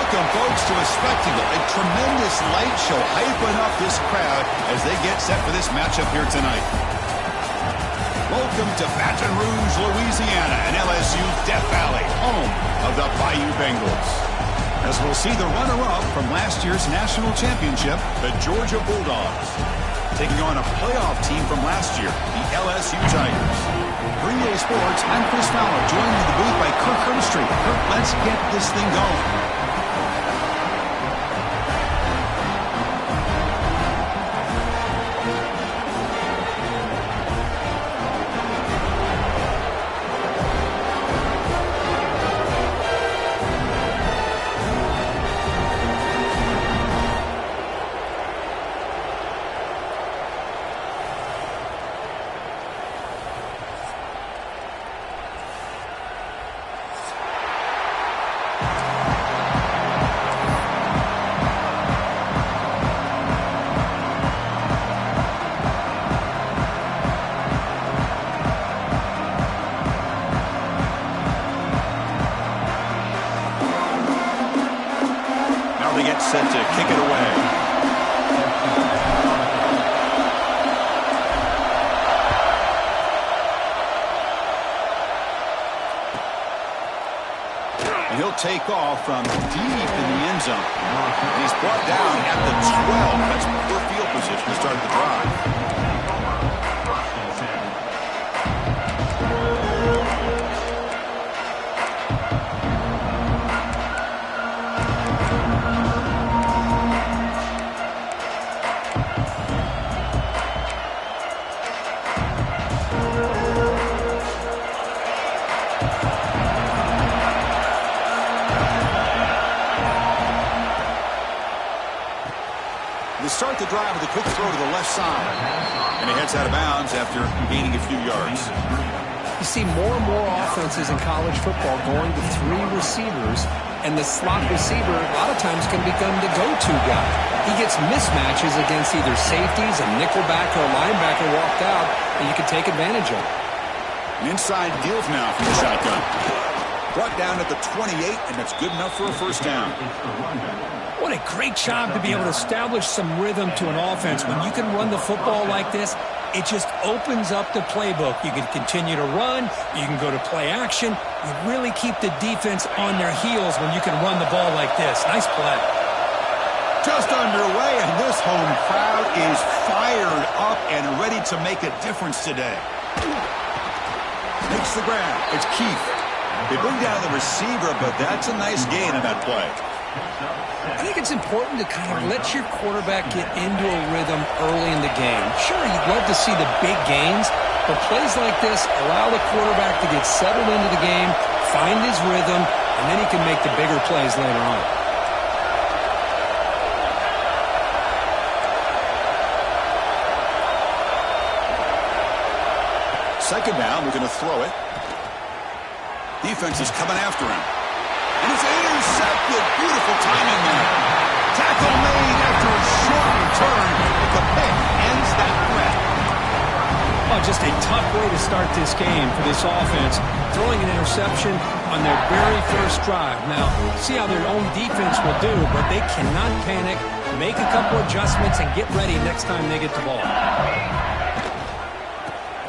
Welcome, folks, to a spectacle, a tremendous light show hyping up this crowd as they get set for this matchup here tonight. Welcome to Baton Rouge, Louisiana, and LSU's Death Valley, home of the Bayou Bengals. As we'll see the runner-up from last year's national championship, the Georgia Bulldogs, taking on a playoff team from last year, the LSU Tigers. For EA Sports, I'm Chris Fowler, joined in the booth by Kirk Herbstreit. Kirk, let's get this thing going. Set to kick it away. And he'll take off from deep in the end zone. And he's brought down at the 12. That's poor field position to start the drive. Start the drive with a quick throw to the left side. And he heads out of bounds after gaining a few yards. You see more and more offenses in college football going to three receivers, and the slot receiver a lot of times can become the go-to guy. He gets mismatches against either safeties, a nickelback, or a linebacker walked out, and you can take advantage of it. An inside deal now from the shotgun. Brought down at the 28, and that's good enough for a first down. What a great job to be able to establish some rhythm to an offense. When you can run the football like this, it just opens up the playbook. You can continue to run. You can go to play action. You really keep the defense on their heels when you can run the ball like this. Nice play. Just underway, and this home crowd is fired up and ready to make a difference today. Makes the grab. It's Keith. They bring down the receiver, but that's a nice gain on that play. I think it's important to kind of let your quarterback get into a rhythm early in the game. Sure, you'd love to see the big gains, but plays like this allow the quarterback to get settled into the game, find his rhythm, and then he can make the bigger plays later on. Second down, we're going to throw it. Defense is coming after him. And it's intercepted. Beautiful timing there. Tackle made after a short return. The pick ends that threat. Oh, just a tough way to start this game for this offense. Throwing an interception on their very first drive. Now, see how their own defense will do, but they cannot panic, make a couple adjustments, and get ready next time they get the ball.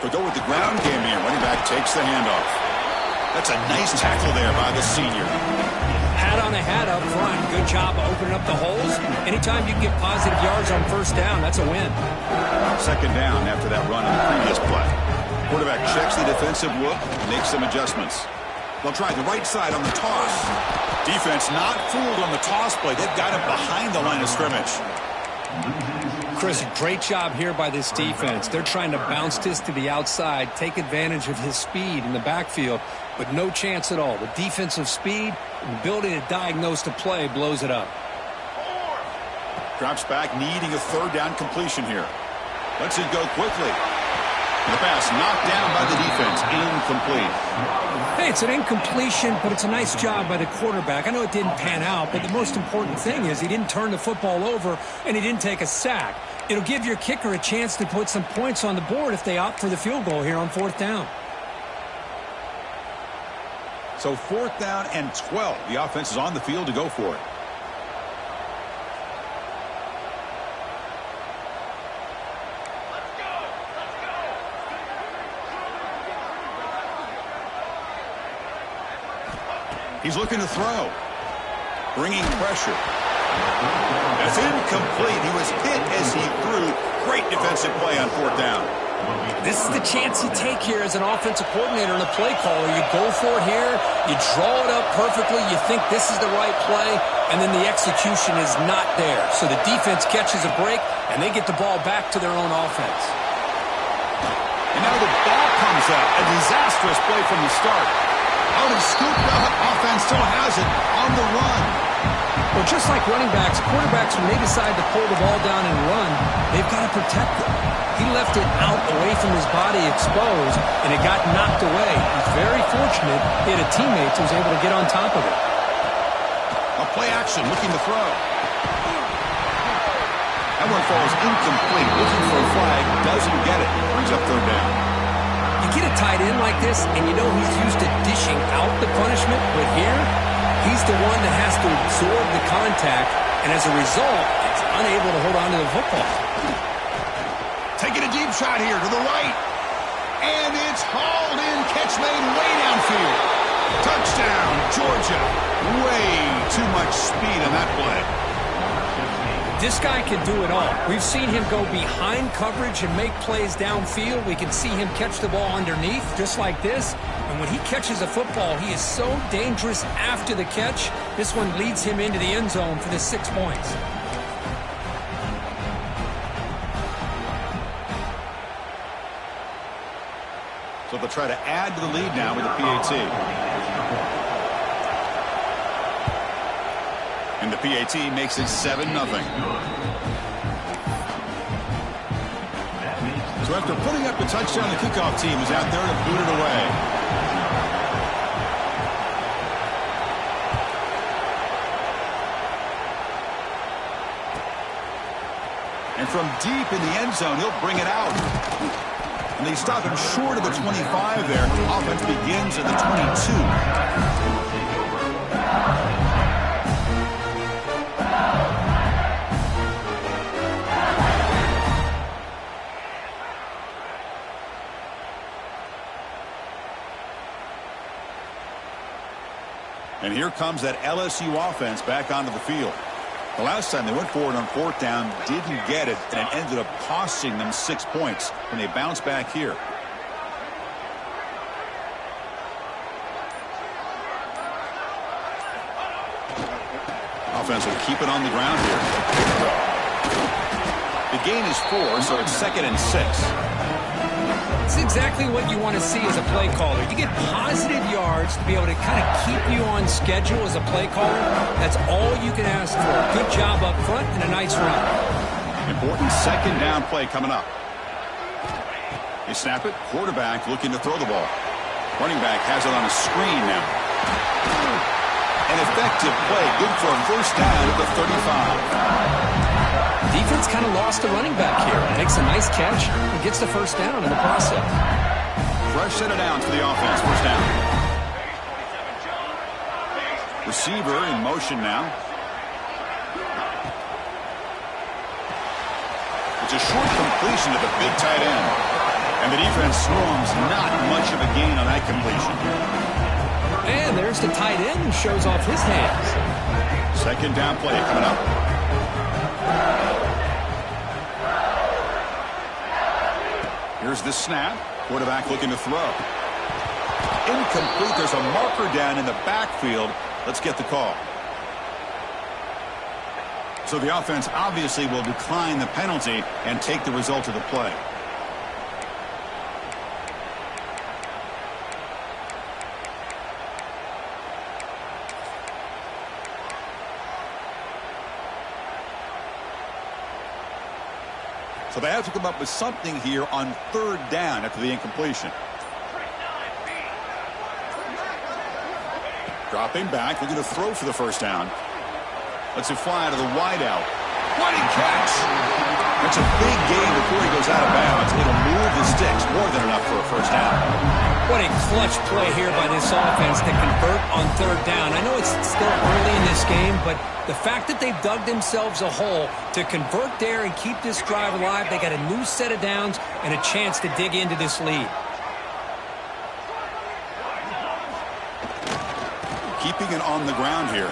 They'll go with the ground game here. Running back takes the handoff. That's a nice tackle there by the senior. Hat on a hat up front. Good job opening up the holes. Anytime you can get positive yards on first down, that's a win. Second down after that run on the previous play. Quarterback quarterback checks the defensive look, makes some adjustments. They'll try the right side on the toss. Defense not fooled on the toss play. They've got him behind the line of scrimmage. Chris, great job here by this defense. They're trying to bounce this to the outside, take advantage of his speed in the backfield, but no chance at all. The defensive speed and the ability to diagnose the play blows it up. Drops back, needing a third down completion here. Lets it go quickly. The pass knocked down by the defense. Incomplete. Hey, it's an incompletion, but it's a nice job by the quarterback. I know it didn't pan out, but the most important thing is he didn't turn the football over and he didn't take a sack. It'll give your kicker a chance to put some points on the board if they opt for the field goal here on 4th down. So 4th down and 12. The offense is on the field to go for it. He's looking to throw. Bringing pressure. That's incomplete. He was hit as he threw. Great defensive play on 4th down. This is the chance you take here as an offensive coordinator and a play caller. You go for it here. You draw it up perfectly. You think this is the right play, and then the execution is not there. So the defense catches a break, and they get the ball back to their own offense. And now the ball comes out. A disastrous play from the start. Out and scooped up. Offense still has it on the run. Well, just like running backs, quarterbacks, when they decide to pull the ball down and run, they've got to protect it. He left it out away from his body exposed, and it got knocked away. He's very fortunate he had a teammate who was able to get on top of it. A play action, looking to throw. That one falls incomplete. Looking for a flag, doesn't get it. Brings up 3rd down. You get a tight end like this, and you know he's used to dishing out the punishment, but here, he's the one that has to absorb the contact, and as a result, is unable to hold on to the football. Taking a deep shot here to the right. And it's hauled in. Catch made way downfield. Touchdown, Georgia. Way too much speed on that play. This guy can do it all. We've seen him go behind coverage and make plays downfield. We can see him catch the ball underneath, just like this. And when he catches a football, he is so dangerous after the catch. This one leads him into the end zone for the 6 points. So they'll try to add to the lead now with the PAT. And the PAT makes it 7-0. So after putting up the touchdown, the kickoff team is out there to boot it away. And from deep in the end zone, he'll bring it out. And they stop him short of the 25 there. Offense begins at the 22. And here comes that LSU offense back onto the field. The last time they went forward on 4th down, didn't get it, and it ended up costing them 6 points when they bounce back here. Offense will keep it on the ground here. The gain is 4, so it's 2nd and 6. It's exactly what you want to see as a play caller. You get positive yards to be able to kind of keep you on schedule as a play caller. That's all you can ask for. Good job up front and a nice run. Important 2nd down play coming up. They snap it. Quarterback looking to throw the ball. Running back has it on a screen now. An effective play. Good for a 1st down at the 35. Defense kind of lost the running back here. Makes a nice catch and gets the 1st down in the process. Fresh set of downs for the offense. 1st down. Receiver in motion now. It's a short completion to the big tight end. And the defense swarms. Not much of a gain on that completion. And there's the tight end who shows off his hands. 2nd down play coming up. Here's the snap. Quarterback looking to throw. Incomplete. There's a marker down in the backfield. Let's get the call. So the offense obviously will decline the penalty and take the result of the play. So they have to come up with something here on third down after the incompletion. Dropping back, looking to throw for the first down. Lets it fly out of the wideout. What a catch! That's a big gain before he goes out of bounds. It'll move the sticks, more than enough for a first down. What a clutch play here by this offense to convert on third down. I know it's still early in this game, but the fact that they've dug themselves a hole to convert there and keep this drive alive, they got a new set of downs and a chance to dig into this lead. Keeping it on the ground here.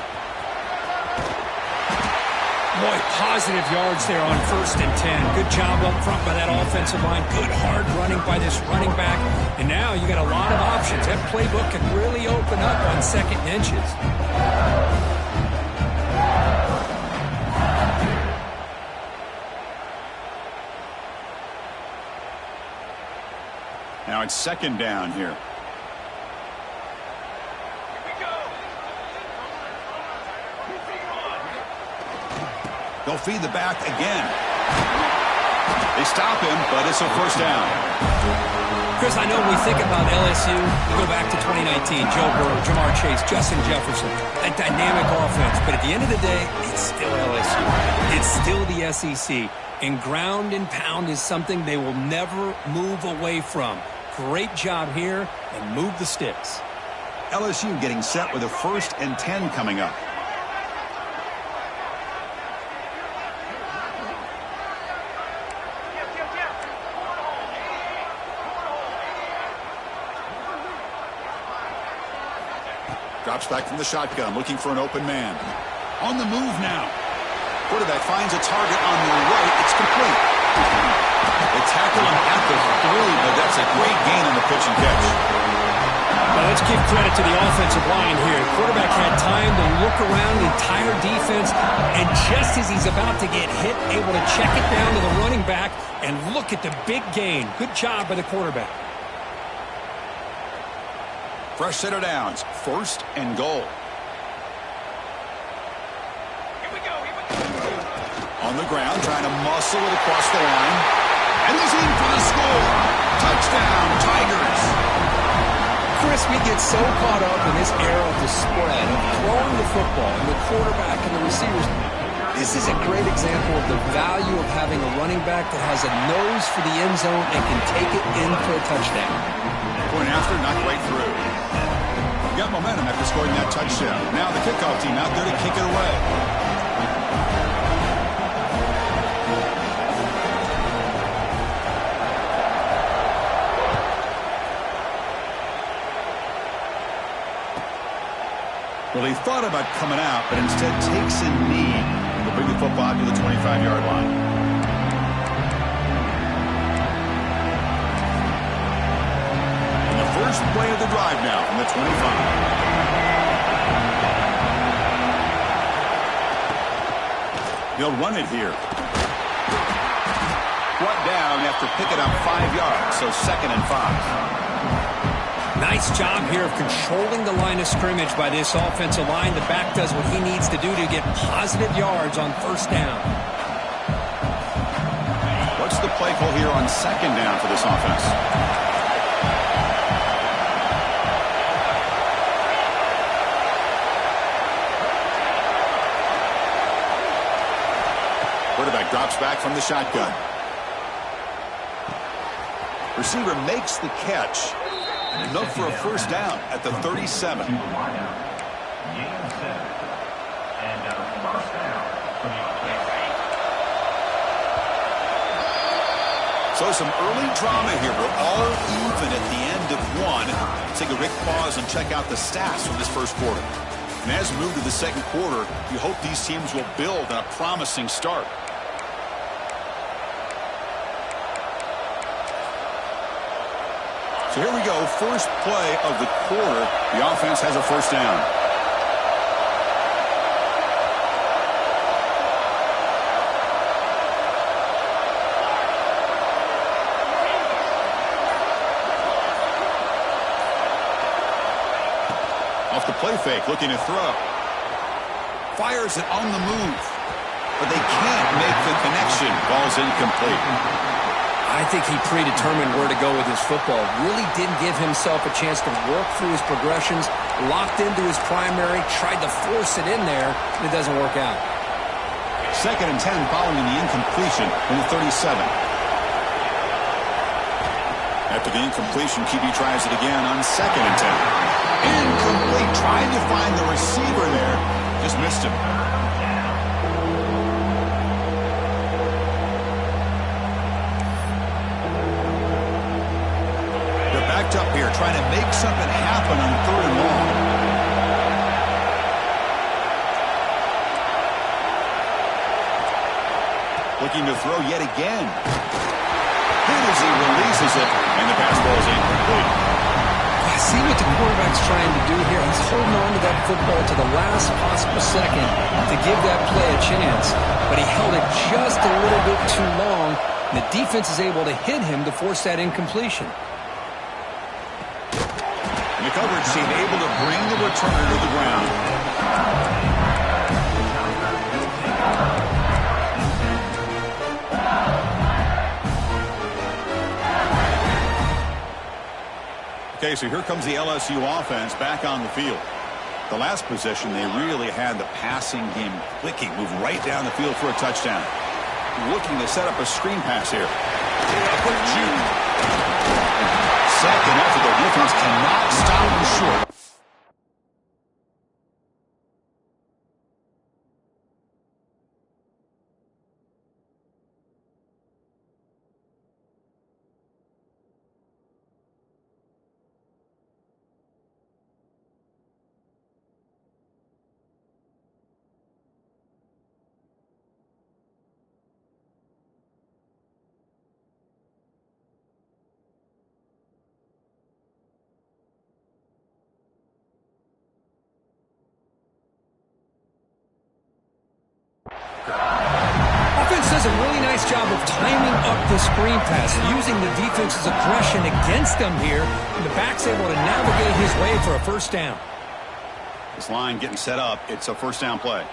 Boy, positive yards there on 1st and 10. Good job up front by that offensive line. Good hard running by this running back. And now you got a lot of options. That playbook can really open up on 2nd and inches. Now it's 2nd down here. They'll feed the back again. They stop him, but it's a first down. Chris, I know when we think about LSU, we go back to 2019, Joe Burrow, Jamar Chase, Justin Jefferson, a dynamic offense. But at the end of the day, it's still LSU. It's still the SEC. And ground and pound is something they will never move away from. Great job here, and move the sticks. LSU getting set with a 1st and 10 coming up. Drops back from the shotgun, looking for an open man. On the move now. Quarterback finds a target on the right. It's complete. They tackle him at the 3, but that's a great gain on the pitch and catch. Well, let's give credit to the offensive line here. Quarterback had time to look around the entire defense, and just as he's about to get hit, able to check it down to the running back, and look at the big gain. Good job by the quarterback. Fresh set of downs. 1st and goal. On the ground, trying to muscle it across the line. And he's in for the score. Touchdown, Tigers. Chris, we get so caught up in this era of the spread, of throwing the football, and the quarterback and the receivers. This is a great example of the value of having a running back that has a nose for the end zone and can take it in for a touchdown. Point after, knocked right through. Got momentum after scoring that touchdown. Now the kickoff team out there to kick it away. Well, he thought about coming out, but instead takes a knee and will bring the football to the 25-yard line. First play of the drive now from the 25. They'll run it here. Brought down after picking up 5 yards, so 2nd and 5. Nice job here of controlling the line of scrimmage by this offensive line. The back does what he needs to do to get positive yards on 1st down. What's the play call here on 2nd down for this offense? Quarterback drops back from the shotgun. Receiver makes the catch. Enough for a first down at the 37. So some early drama here. We're all even at the end of one. Let's take a quick pause and check out the stats from this first quarter. And as we move to the second quarter, you hope these teams will build on a promising start. So here we go, first play of the quarter. The offense has a first down. Off the play fake, looking to throw. Fires it on the move. But they can't make the connection. Ball's incomplete. I think he predetermined where to go with his football. Really didn't give himself a chance to work through his progressions. Locked into his primary, tried to force it in there, and it doesn't work out. 2nd and 10 following the incompletion in the 37. After the incompletion, QB tries it again on 2nd and 10. Incomplete, trying to find the receiver there. Just missed him. They're backed up here, trying to make something happen on 3rd and long. Looking to throw yet again. Hit as he releases it, and the pass ball is incomplete. See what the quarterback's trying to do here. He's holding on to that football to the last possible second to give that play a chance. But he held it just a little bit too long, and the defense is able to hit him to force that incompletion. And the coverage team able to bring the returner to the ground. Okay, so here comes the LSU offense back on the field. The last possession, they really had the passing game clicking, move right down the field for a touchdown. Looking to set up a screen pass here. A quick juke. Second effort, the defense cannot stop him short. Offense does a really nice job of timing up the screen pass, using the defense's aggression against them here, and the back's able to navigate his way for a first down. This line getting set up. It's a first down play.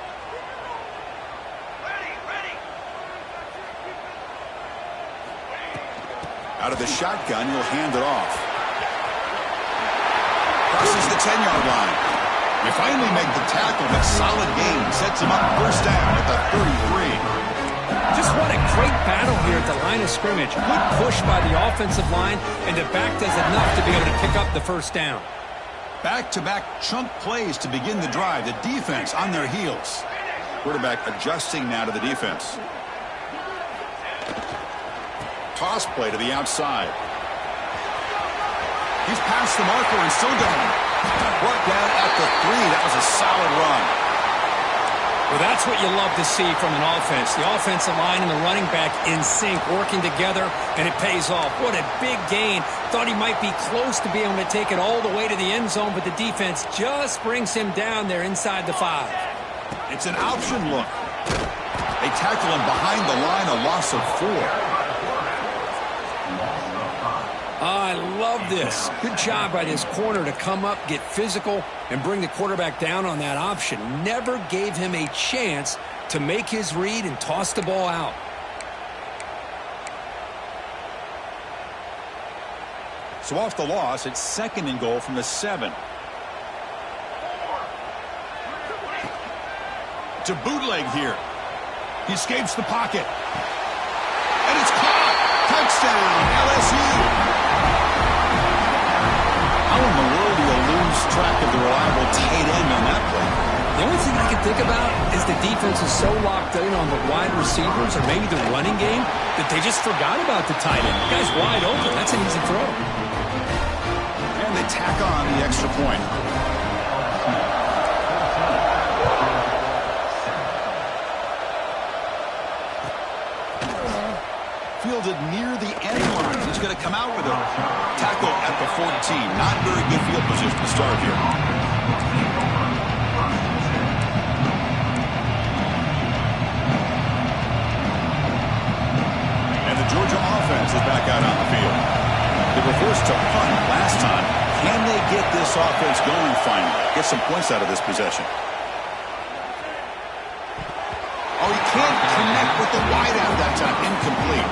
Out of the shotgun, he'll hand it off. Crosses the 10-yard line. They finally make the tackle, but solid gain. Sets him up first down at the 33. Just what a great battle here at the line of scrimmage. Good push by the offensive line, and the back does enough to be able to pick up the first down. Back-to-back chunk plays to begin the drive. The defense on their heels. Quarterback adjusting now to the defense. Toss play to the outside. He's past the marker and still going. Brought down at the 3. That was a solid run. Well, that's what you love to see from an offense. The offensive line and the running back in sync, working together, and it pays off. What a big gain. Thought he might be close to being able to take it all the way to the end zone, but the defense just brings him down there inside the 5. It's an option look. They tackle him behind the line, a loss of 4. I love this. Good job by this corner to come up, get physical, and bring the quarterback down on that option. Never gave him a chance to make his read and toss the ball out. So off the loss, it's 2nd and goal from the 7. To bootleg here. He escapes the pocket. And it's caught. Touchdown, LSU. How in the world do you lose track of the reliable tight end on that play? The only thing I can think about is the defense is so locked in on the wide receivers or maybe the running game that they just forgot about the tight end. The guy's wide open. That's an easy throw. And they tack on the extra point. Fielded near the end line. He's going to come out with a tackle at the 14. Not very good field position to start here. And the Georgia offense is back out on the field. They were forced to punt last time. Can they get this offense going finally? Get some points out of this possession. Oh, he can't connect with the wide out that time. Incomplete.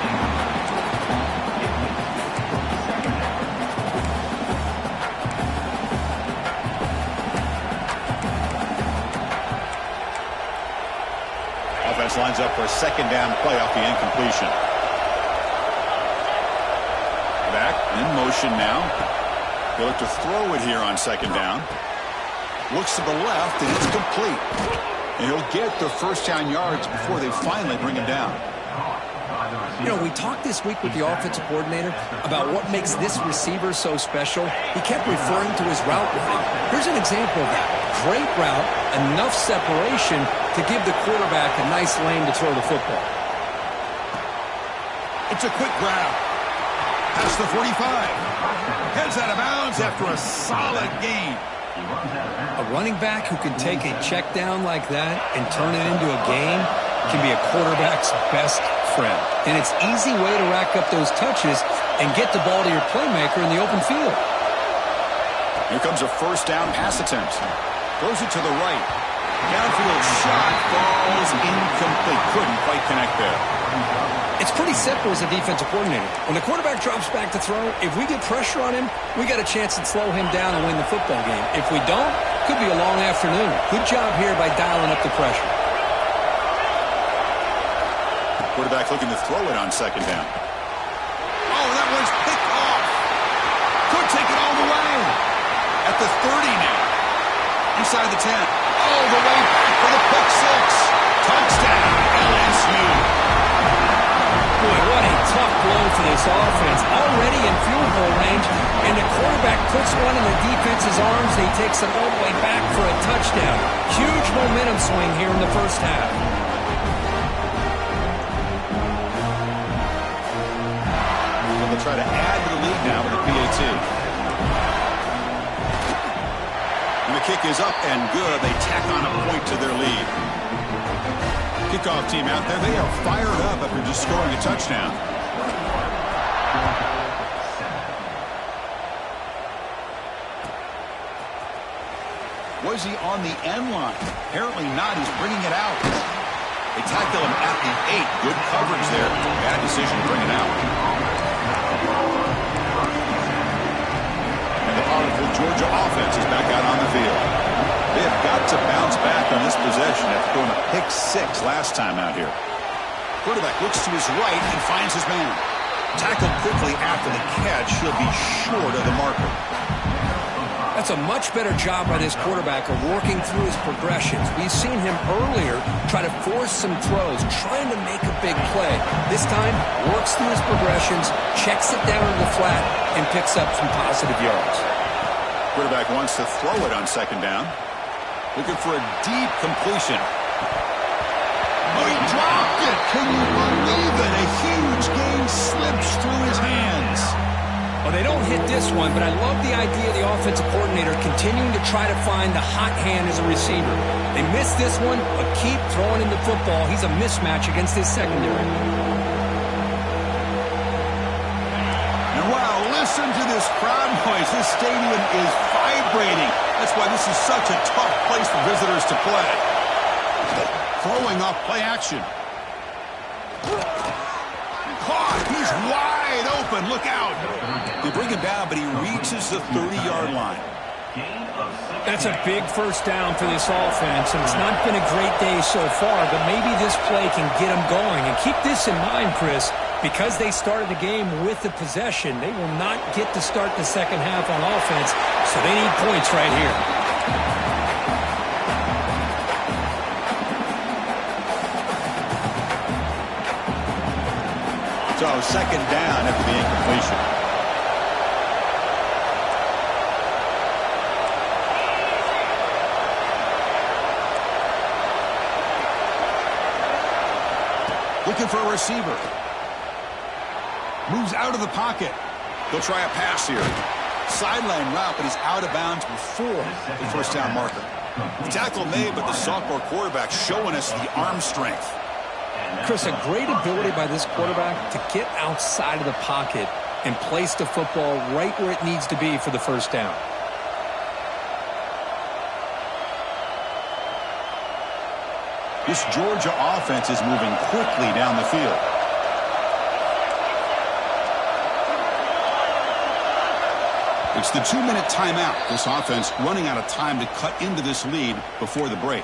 Offense lines up for a second down play off the incompletion. Back in motion now. They look to throw it here on second down. Looks to the left, and it's complete. And he'll get the first down yards before they finally bring him down. You know, we talked this week with the offensive coordinator about what makes this receiver so special. He kept referring to his route running. Here's an example of that. Great route, enough separation to give the quarterback a nice lane to throw the football. It's a quick grab. Past the 45. Heads out of bounds after a solid gain. A running back who can take a check down like that and turn it into a gain can be a quarterback's best friend. And it's an easy way to rack up those touches and get the ball to your playmaker in the open field. Here comes a first down pass attempt. Throws it to the right. Downfield shot falls incomplete. Couldn't quite connect there. It's pretty simple as a defensive coordinator. When the quarterback drops back to throw, if we get pressure on him, we got a chance to slow him down and win the football game. If we don't, could be a long afternoon. Good job here by dialing up the pressure. Quarterback looking to throw it on second down. Oh, that one's picked off. Could take it all the way. At the 30 now. Inside the 10. All the way back for the pick six. Touchdown, LSU. Boy, what a tough blow for this offense. Already in field goal range, and the quarterback puts one in the defense's arms. He takes it all the way back for a touchdown. Huge momentum swing here in the first half. They'll try to add to the lead now with a PAT. And the kick is up and good. They tack on a point to their lead. Kickoff team out there. They are fired up after just scoring a touchdown. Was he on the end line? Apparently not. He's bringing it out. They tackle him at the 8. Good coverage there. Bad decision to bring it out. And the powerful Georgia offense is back out on the field. They have got to bounce back on this possession after throwing a pick six last time out here. Quarterback looks to his right and finds his man. Tackled quickly after the catch. He'll be short of the marker. That's a much better job by this quarterback of working through his progressions. We've seen him earlier try to force some throws, trying to make a big play. This time, works through his progressions, checks it down to the flat, and picks up some positive yards. Quarterback wants to throw it on second down. Looking for a deep completion. Oh, he dropped it. Can you believe it? A huge gain slips through his hands. Well, they don't hit this one, but I love the idea of the offensive coordinator continuing to try to find the hot hand as a receiver. They missed this one, but keep throwing in the football. He's a mismatch against his secondary. And wow, listen to this crowd noise. This stadium is vibrating. That's why this is such a tough place for visitors to play. Throwing off play action. Caught. He's wide open. Look out. They bring him down, but he reaches the 30-yard line. That's a big first down for this offense, and it's not been a great day so far, but maybe this play can get them going. And keep this in mind, Chris, because they started the game with the possession, they will not get to start the second half on offense, so they need points right here. So second down after the incompletion. Looking for a receiver. Moves out of the pocket. He'll try a pass here. Sideline route, but he's out of bounds before the first down marker. The tackle made, but the sophomore quarterback showing us the arm strength. Chris, a great ability by this quarterback to get outside of the pocket and place the football right where it needs to be for the first down. This Georgia offense is moving quickly down the field. It's the 2-minute timeout. This offense running out of time to cut into this lead before the break.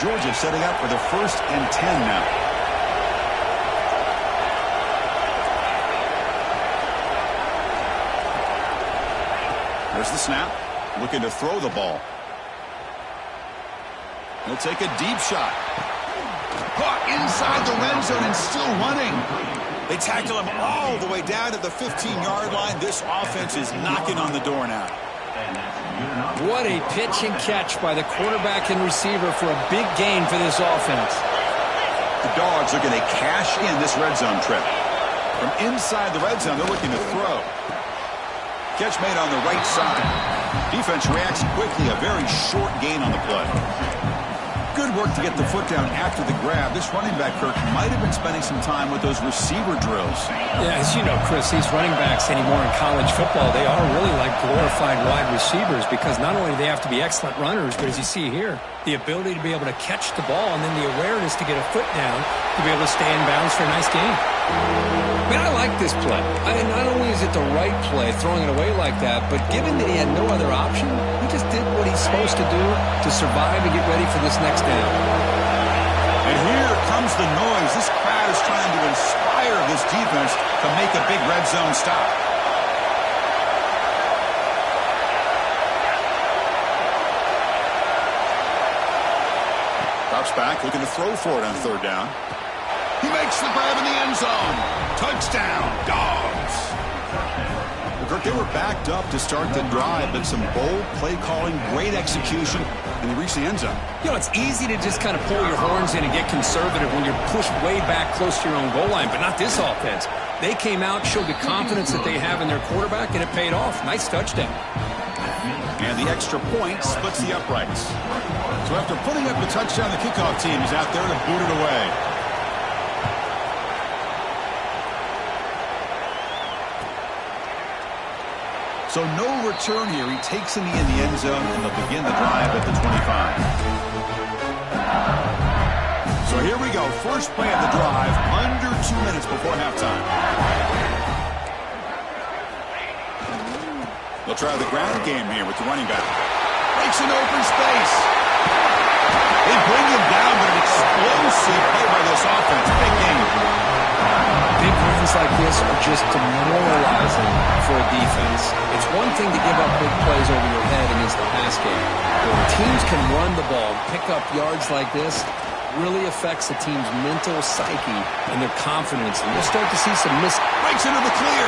Georgia setting up for the 1st and 10 now. There's the snap. Looking to throw the ball. He'll take a deep shot. Caught inside the red zone and still running. They tackle him all the way down to the 15-yard line. This offense is knocking on the door now. What a pitch and catch by the quarterback and receiver for a big gain for this offense. The Dogs are going to cash in this red zone trip. From inside the red zone, they're looking to throw. Catch made on the right side. Defense reacts quickly. A very short gain on the play. Good work to get the foot down after the grab. This running back, Kirk, might have been spending some time with those receiver drills. Yeah, as you know, Chris, these running backs anymore in college football, they are really like glorified wide receivers because not only do they have to be excellent runners, but as you see here, the ability to be able to catch the ball and then the awareness to get a foot down to be able to stay in bounds for a nice gain. Man, I like this play. Not only is it the right play, throwing it away like that, but given that he had no other option, he just did what he's supposed to do to survive and get ready for this next down. And here comes the noise. This crowd is trying to inspire this defense to make a big red zone stop. Drops back, looking to throw for it on 3rd down. He makes the grab in the end zone. Touchdown, Dogs. Kirk, they were backed up to start the drive, but some bold play calling, great execution, and they reached the end zone. You know, it's easy to just kind of pull your horns in and get conservative when you're pushed way back close to your own goal line, but not this offense. They came out, showed the confidence that they have in their quarterback, and it paid off. Nice touchdown. And the extra point splits the uprights. So after putting up the touchdown, the kickoff team is out there to boot it away. So no return here. He takes in the end zone, and they'll begin the drive at the 25. So here we go. First play of the drive, under 2 minutes before halftime. They'll try the ground game here with the running back. Breaks an open space. They bring him down, but an explosive play by this offense. Big game. Big wins like this are just demoralizing for a defense. It's one thing to give up big plays over your head against the pass game. But when teams can run the ball and pick up yards like this, really affects the team's mental psyche and their confidence. And we'll start to see some breaks into the clear.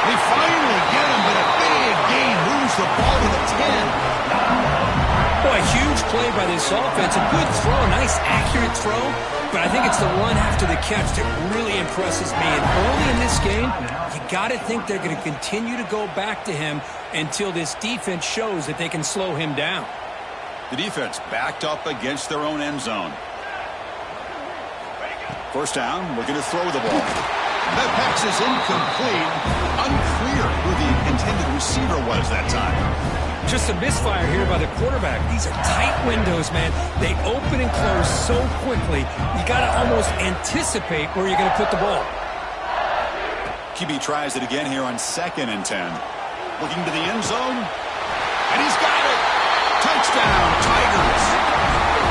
They finally get him, but a big gain moves the ball to the 10. Boy, a huge play by this offense. A good throw, nice accurate throw. But I think it's the run after the catch that really impresses me. And early in this game, you got to think they're going to continue to go back to him until this defense shows that they can slow him down. The defense backed up against their own end zone. First down, we're going to throw the ball. That pass is incomplete. Unclear who the intended receiver was that time. Just a misfire here by the quarterback. These are tight windows, man. They open and close so quickly, you got to almost anticipate where you're going to put the ball. QB tries it again here on 2nd and 10. Looking to the end zone, and he's got it. Touchdown, Tigers.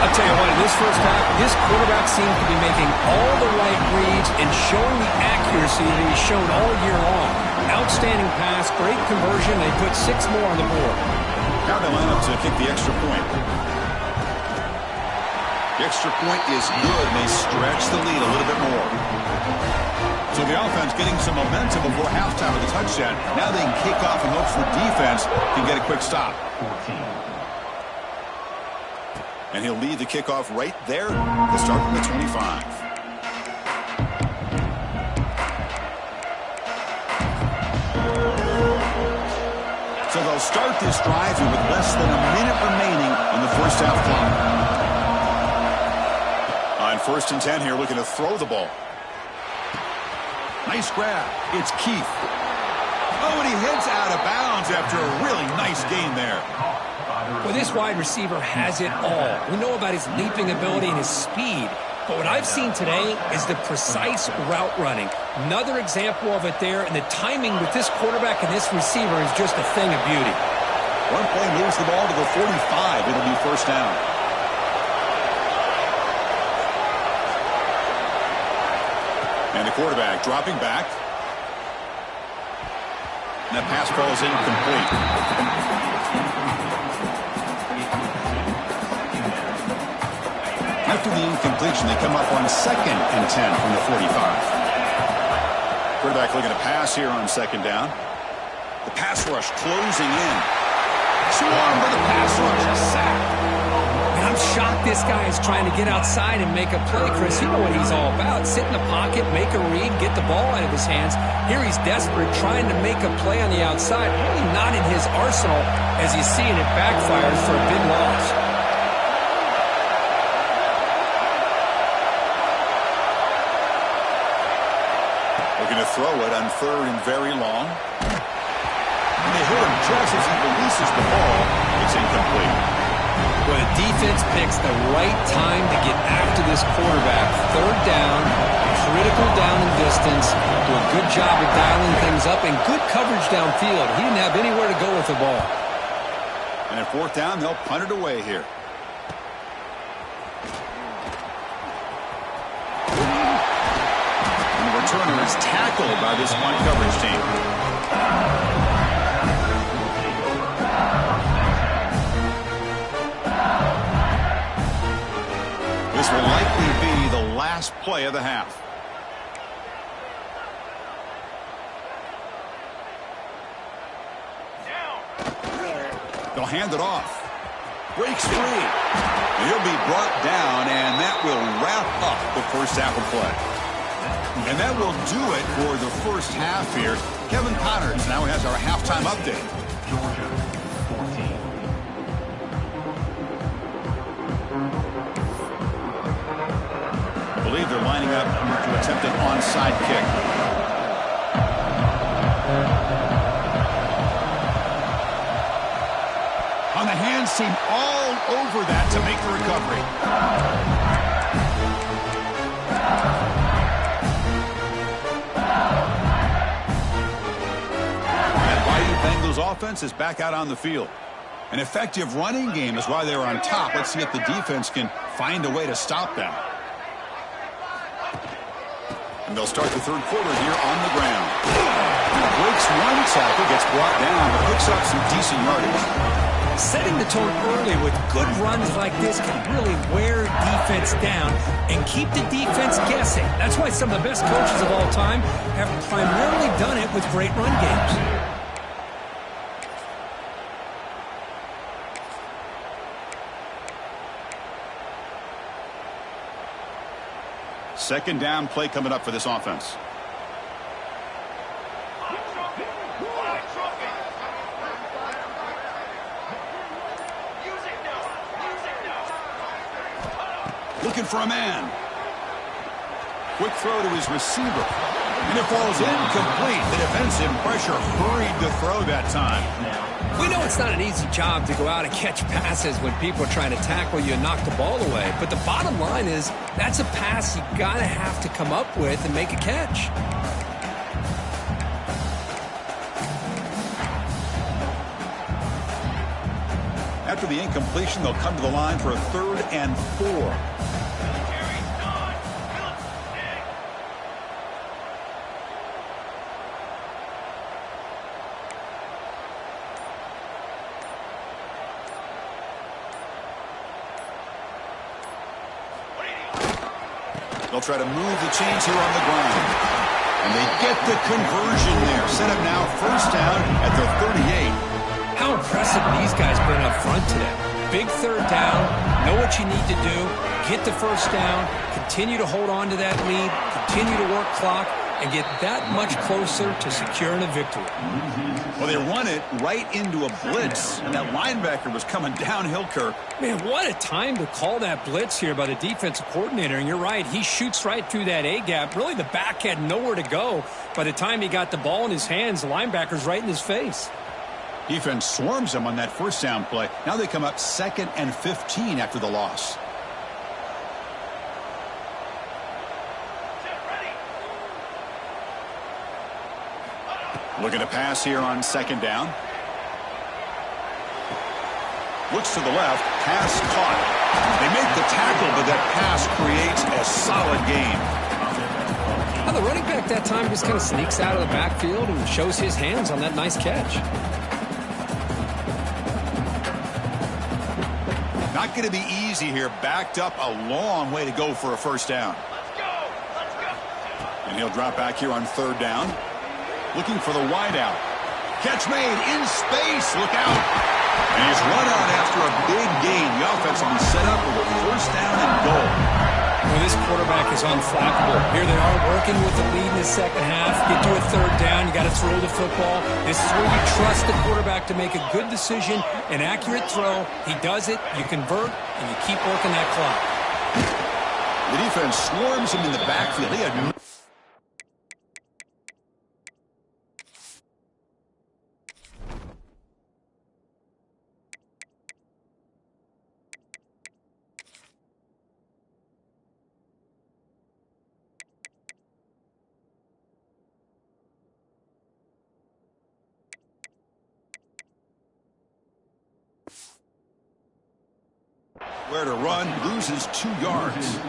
I'll tell you what, in this first half, this quarterback seems to be making all the right reads and showing the accuracy that he's shown all year long. Outstanding pass, great conversion. They put 6 more on the board. Now they line up to kick the extra point. The extra point is good, and they stretch the lead a little bit more. So the offense getting some momentum before halftime with a touchdown. Now they can kick off in hopes the defense can get a quick stop. And he'll lead the kickoff right there to start from the 25. So they'll start this drive here with less than a minute remaining on the first half clock. On 1st and 10 here, looking to throw the ball. Nice grab. It's Keith. Oh, and he heads out of bounds after a really nice gain there. Well, this wide receiver has it all. We know about his leaping ability and his speed. But what I've seen today is the precise route running. Another example of it there, and the timing with this quarterback and this receiver is just a thing of beauty. One play moves the ball to the 45. It'll be first down. And the quarterback dropping back. And that pass ball is incomplete. After the incompletion, they come up on 2nd and 10 from the 45. Quarterback looking to pass here on 2nd down. The pass rush closing in. Swarm for the pass rush. A sack. And I'm shocked this guy is trying to get outside and make a play, Chris. You know what he's all about. Sit in the pocket, make a read, get the ball out of his hands. Here he's desperate, trying to make a play on the outside. Really not in his arsenal, as you see, and it backfires for a big loss. Looking to throw it on 3rd and very long. And they hit him just as he releases the ball. It's incomplete. Well, the defense picks the right time to get after this quarterback. 3rd down, critical down and distance. Do a good job of dialing things up and good coverage downfield. He didn't have anywhere to go with the ball. And at 4th down, they'll punt it away here. Returner is tackled by this punt coverage team. This will likely be the last play of the half. They'll hand it off. Breaks free. He'll be brought down, and that will wrap up the first half of play. And that will do it for the first half here. Kevin Connors now has our halftime update. Georgia 14. I believe they're lining up to attempt an onside kick. On the hands team all over that to make the recovery. Bengals offense is back out on the field. An effective running game is why they're on top. Let's see if the defense can find a way to stop them. And they'll start the 3rd quarter here on the ground. Breaks one tackle, gets brought down, but picks up some decent yardage. Setting the tone early with good runs like this can really wear defense down and keep the defense guessing. That's why some of the best coaches of all time have primarily done it with great run games. 2nd down play coming up for this offense. Looking for a man. Quick throw to his receiver. And it falls incomplete. The defensive pressure hurried to throw that time. We know it's not an easy job to go out and catch passes when people are trying to tackle you and knock the ball away. But the bottom line is that's a pass you got to have to come up with and make a catch. After the incompletion, they'll come to the line for a 3rd and 4. They'll try to move the chains here on the ground. And they get the conversion there. Set up now 1st down at the 38. How impressive these guys been up front today. big third down, know what you need to do, get the first down, continue to hold on to that lead, continue to work clock, and get that much closer to securing a victory. Well, they run it right into a blitz, and that linebacker was coming downhill, Kirk. Man, what a time to call that blitz here by the defensive coordinator. And you're right, he shoots right through that A-gap. Really, the back had nowhere to go. By the time he got the ball in his hands, the linebacker's right in his face. Defense swarms him on that first down play. Now they come up 2nd and 15 after the loss. Looking to pass here on 2nd down. Looks to the left. Pass caught. They make the tackle, but that pass creates a solid gain. Well, the running back that time just kind of sneaks out of the backfield and shows his hands on that nice catch. Not going to be easy here. Backed up a long way to go for a first down. And he'll drop back here on 3rd down. Looking for the wideout. Catch made in space. Look out. And he's run out after a big gain. The offense will be set up with a first down and goal. Well, this quarterback is unflappable. Here they are working with the lead in the second half. Get to a 3rd down. You got to throw the football. This is where you trust the quarterback to make a good decision, an accurate throw. He does it. You convert, and you keep working that clock. The defense swarms him in the backfield. He had where to run, loses 2 yards.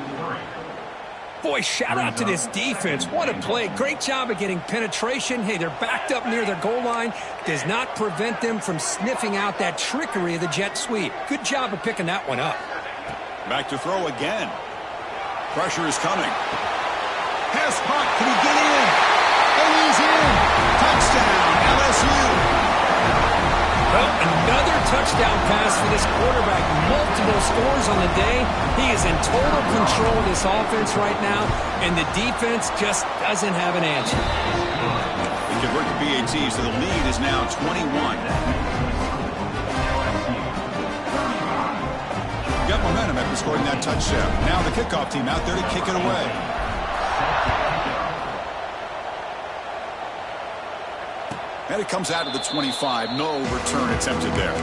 Boy, shout out to this defense. What a play. Great job of getting penetration. Hey, they're backed up near their goal line. Does not prevent them from sniffing out that trickery of the jet sweep. Good job of picking that one up. Back to throw again. Pressure is coming. Pass caught. Can he get in? And he's in. Touchdown, LSU. Well, another touchdown pass for this quarterback. Multiple scores on the day. He is in total control of this offense right now, and the defense just doesn't have an answer. They convert to BAT, so the lead is now 21. Got momentum after scoring that touchdown. Now the kickoff team out there to kick it away. And it comes out of the 25. No return attempted there.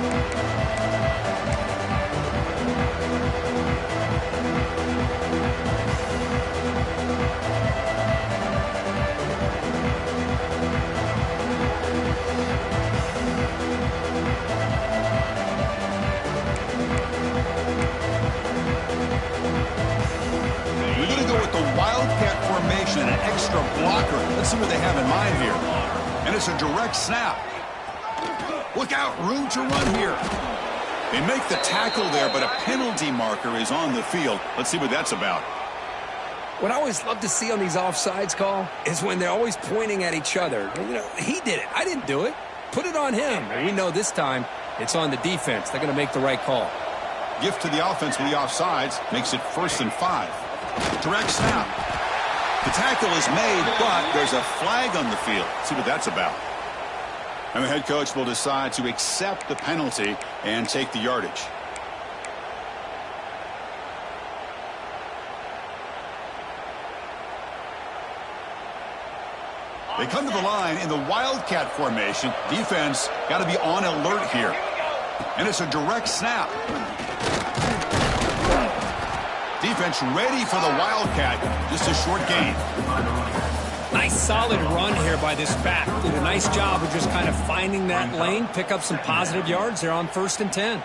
We're going to go with the Wildcat formation and an extra blocker. Let's see what they have in mind here. And it's a direct snap. Look out, room to run here. They make the tackle there, but a penalty marker is on the field. Let's see what that's about. What I always love to see on these offsides call is when they're always pointing at each other. You know, he did it. I didn't do it. Put it on him. And we know this time it's on the defense. They're going to make the right call. Gift to the offense with the offsides. Makes it 1st and 5. Direct snap. The tackle is made, but there's a flag on the field. Let's see what that's about. And the head coach will decide to accept the penalty and take the yardage. They come to the line in the Wildcat formation. Defense got to be on alert here. And it's a direct snap. Defense ready for the Wildcat. Just a short gain. Nice solid run here by this back. Did a nice job of just kind of finding that lane, pick up some positive yards there on 1st and 10.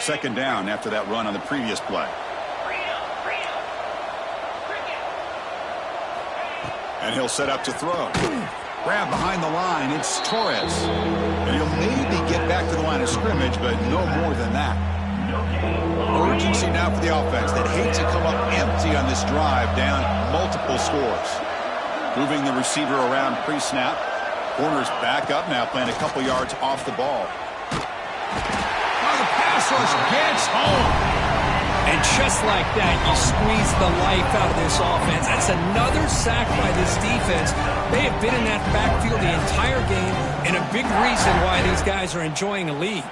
Second down after that run on the previous play. And he'll set up to throw. Grab behind the line. It's Torres. And he'll maybe get back to the line of scrimmage, but no more than that. Urgency now for the offense. They'd hate to come up empty on this drive, down multiple scores. Moving the receiver around pre-snap. Corner's back up now, playing a couple yards off the ball. Oh, the pass rush gets home. And just like that, you squeeze the life out of this offense. That's another sack by this defense. They have been in that backfield the entire game, and a big reason why these guys are enjoying a lead.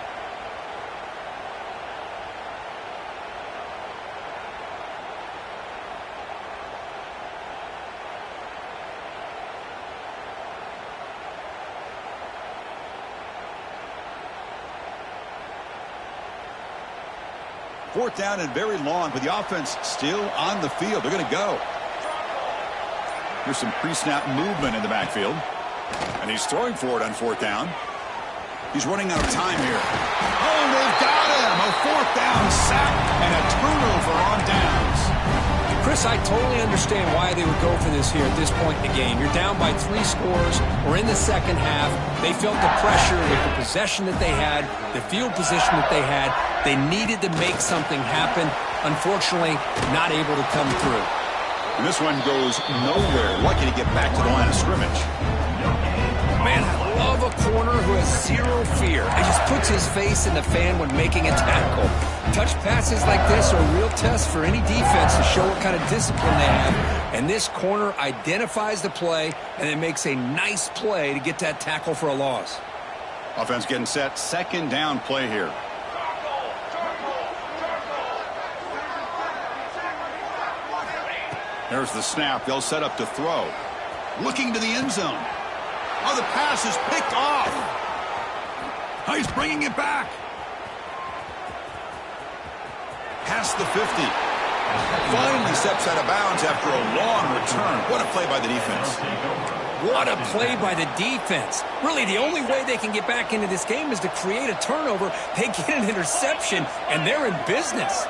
Fourth down and very long, but the offense still on the field. They're going to go. Here's some pre-snap movement in the backfield. And he's throwing for it on fourth down. He's running out of time here. Oh, they've got him. A fourth down sack and a turnover on downs. Chris, I totally understand why they would go for this here at this point in the game. You're down by 3 scores. We're in the second half. They felt the pressure with the possession that they had, the field position that they had. They needed to make something happen. Unfortunately, not able to come through. And this one goes nowhere. Lucky to get back to the line of scrimmage. Man, I love a corner who has zero fear. He just puts his face in the fan when making a tackle. Touch passes like this are a real test for any defense to show what kind of discipline they have. And this corner identifies the play and then makes a nice play to get that tackle for a loss. Offense getting set. Second down play here. There's the snap. They'll set up to throw. Looking to the end zone. Oh, the pass is picked off. Oh, he's bringing it back. Past the 50. Finally steps out of bounds after a long return. What a play by the defense. What a play by the defense. Really, the only way they can get back into this game is to create a turnover. They get an interception, and they're in business.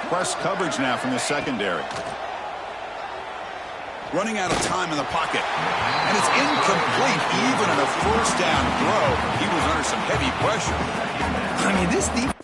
Press coverage now from the secondary. Running out of time in the pocket. And it's incomplete. Even on a first down throw, he was under some heavy pressure. I mean, this defense...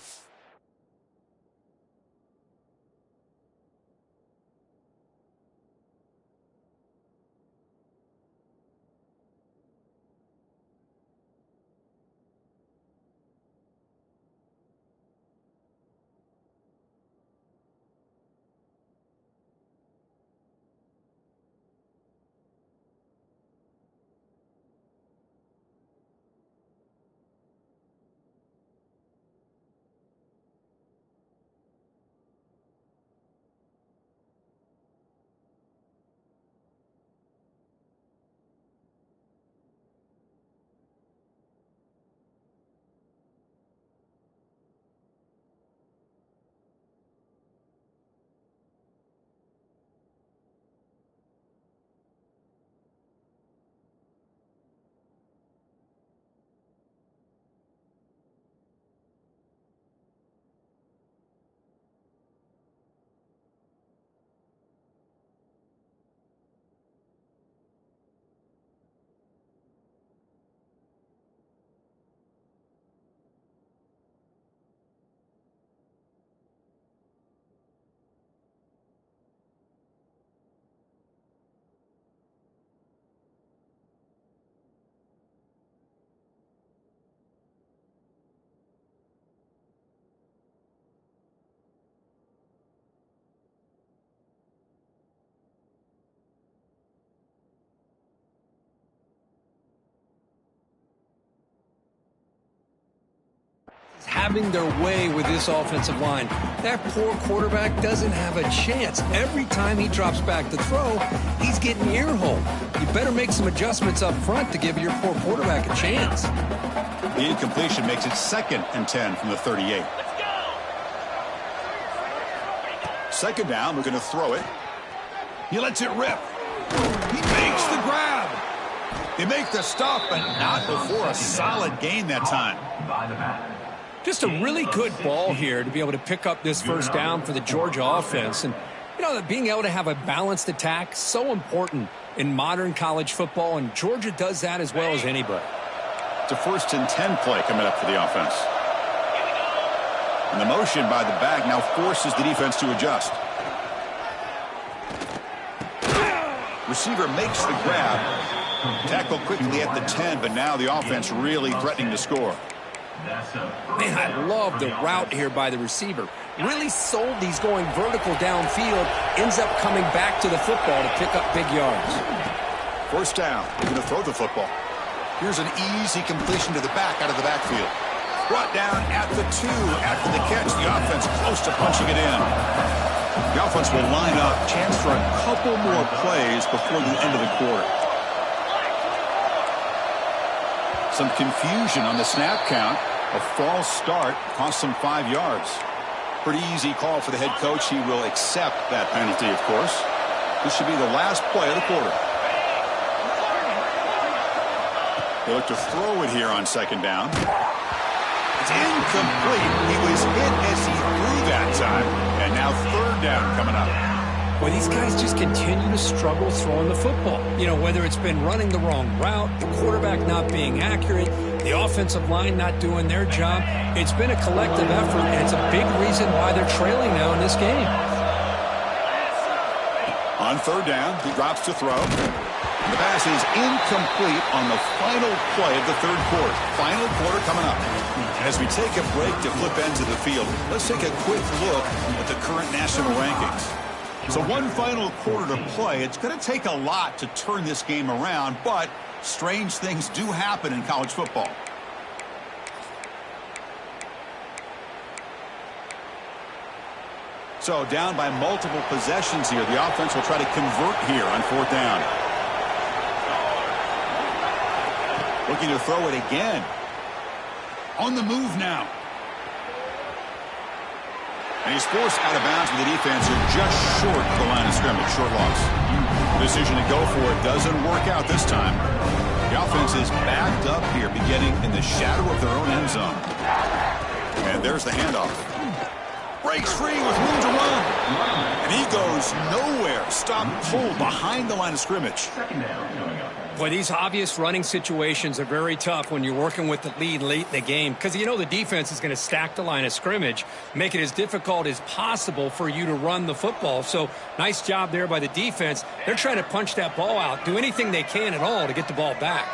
having their way with this offensive line. That poor quarterback doesn't have a chance. Every time he drops back to throw, he's getting ear-holed. You better make some adjustments up front to give your poor quarterback a chance. The incompletion makes it 2nd and 10 from the 38. Second down, we're going to throw it. He lets it rip. He makes the grab. They make the stop, but not before a solid gain that time. Just a really good ball here to be able to pick up this first down for the Georgia offense. And, you know, being able to have a balanced attack, so important in modern college football, and Georgia does that as well as anybody. It's a 1st and 10 play coming up for the offense. And the motion by the back now forces the defense to adjust. Receiver makes the grab. Tackle quickly at the 10, but now the offense really threatening to score. Man, I love the route here by the receiver. Really sold he's going vertical downfield. Ends up coming back to the football to pick up big yards. First down. They're going to throw the football. Here's an easy completion to the back out of the backfield. Brought down at the 2 after the catch. The offense close to punching it in. The offense will line up. Chance for a couple more plays before the end of the quarter. Some confusion on the snap count. A false start cost them 5 yards. Pretty easy call for the head coach. He will accept that penalty, of course. This should be the last play of the quarter. They look to throw it here on second down. It's incomplete. He was hit as he threw that time. And now third down coming up. Well, these guys just continue to struggle throwing the football. You know, whether it's been running the wrong route, the quarterback not being accurate, the offensive line not doing their job. It's been a collective effort, and it's a big reason why they're trailing now in this game. On third down, he drops to throw. The pass is incomplete on the final play of the third quarter. Final quarter coming up. As we take a break to flip ends of the field, let's take a quick look at the current national rankings. So one final quarter to play. It's going to take a lot to turn this game around, but strange things do happen in college football. So down by multiple possessions here. The offense will try to convert here on fourth down. Looking to throw it again. On the move now. And he's forced out of bounds with the defense who just short of the line of scrimmage. Short loss. Decision to go for it doesn't work out this time. The offense is backed up here, beginning in the shadow of their own end zone. And there's the handoff. Breaks free with room to run. And he goes nowhere. Stop pulled behind the line of scrimmage. Boy, these obvious running situations are very tough when you're working with the lead late in the game because you know the defense is going to stack the line of scrimmage, make it as difficult as possible for you to run the football. So nice job there by the defense. They're trying to punch that ball out, do anything they can at all to get the ball back.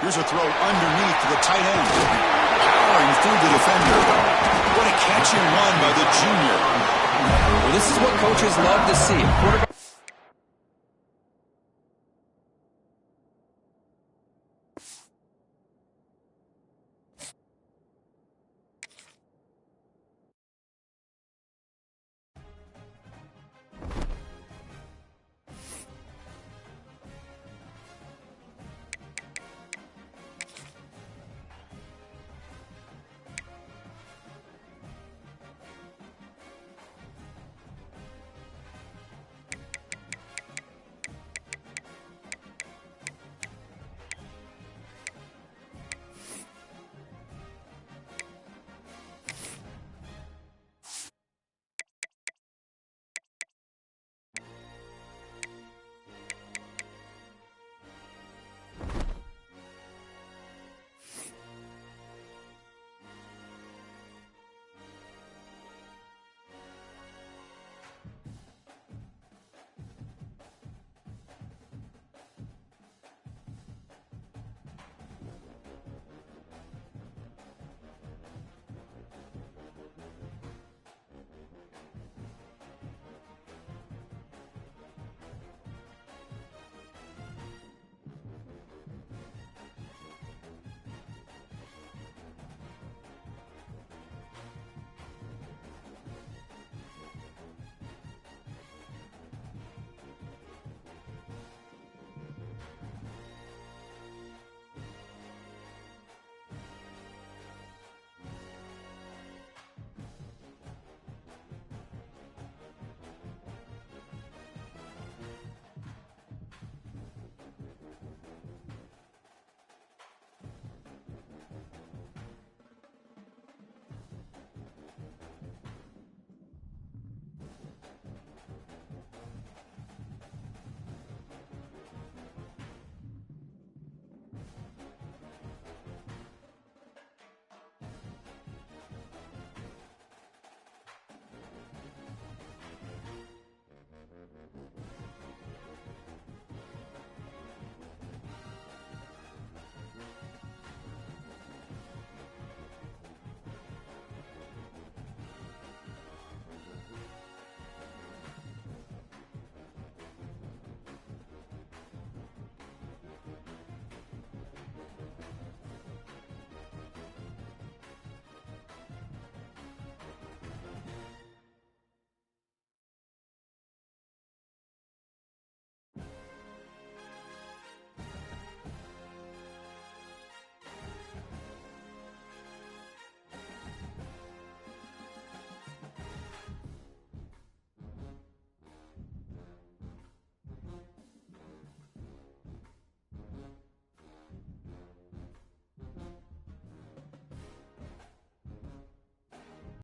Here's a throw underneath to the tight end. Powering through the defender. What a catch and run by the junior. Well, this is what coaches love to see. A quarterback